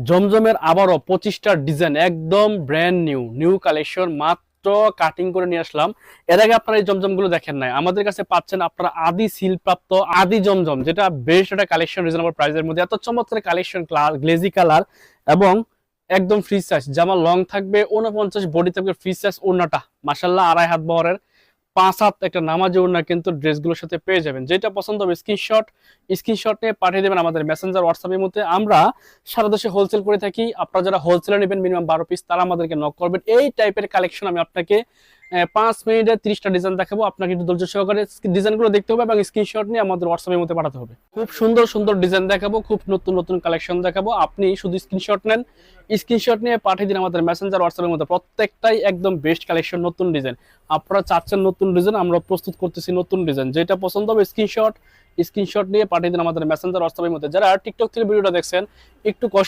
জমজমের আবারও 25টা ডিজাইন একদম ব্র্যান্ড নিউ নিউ কালেকশন মাত্র কাটিং করে নিয়ে আসলাম। এর আগে আপনারা এই জমজমগুলো দেখেন নাই, আমাদের কাছে পাচ্ছেন আপনারা আদি সিল প্রাপ্ত আদি জমজম, যেটা বেস্ট একটা কালেকশন রিজনেবল প্রাইসের মধ্যে। এত চমৎকার কালেকশন, গ্লেজি কালার এবং একদম ফ্রি সাইজ। জামা লং থাকবে 49, বডি থাকবে ফ্রি সাইজ। ওড়নাটা মাশাআল্লাহ 2.5 হাত বহরের 5 হাত একটা নামাজি ওড়না কিন্তু ড্রেসগুলোর সাথে পেয়ে যাবেন। যেটা পছন্দ হবে স্ক্রিনশট নিয়ে পাঠিয়ে দেবেন আমাদের মেসেঞ্জার হোয়াটসঅ্যাপের মধ্যে। আমরা সারা দেশে হোলসেল করে থাকি। আপনারা যারা হোলসেলে নেবেন মিনিমাম 12 পিস, তারা আমাদেরকে নক করবেন। এই টাইপের কালেকশন আমি আপনাকে 5 মিনিটে 30টা ডিজাইন দেখাবো। আপনাকে একটু ধৈর্য সহকারে ডিজাইনগুলো দেখতে হবে এবং স্ক্রিনশট নিয়ে আমাদের হোয়াটসঅ্যাপের মধ্যে পাঠাতে হবে। খুব সুন্দর সুন্দর ডিজাইন দেখাবো, খুব নতুন নতুন কালেকশন দেখাবো। আপনি শুধু স্ক্রিনশট নেন, স্ক্রিনশট নিয়ে পাঠিয়ে দিন আমাদের মেসেঞ্জার হোয়াটসঅ্যাপের মধ্যে। প্রত্যেকটাই একদম বেস্ট কালেকশন, নতুন ডিজাইন। আপনারা চাচ্ছেন নতুন ডিজাইন, আমরা প্রস্তুত করতেছি নতুন ডিজাইন। যেটা পছন্দ হবে স্ক্রিনশট নিয়ে পাঠিয়ে দিন আমাদের মেসেঞ্জার হোয়াটসঅ্যাপের মধ্যে। যারা টিকটক থেকে ভিডিওটা দেখছেন একটু কষ্ট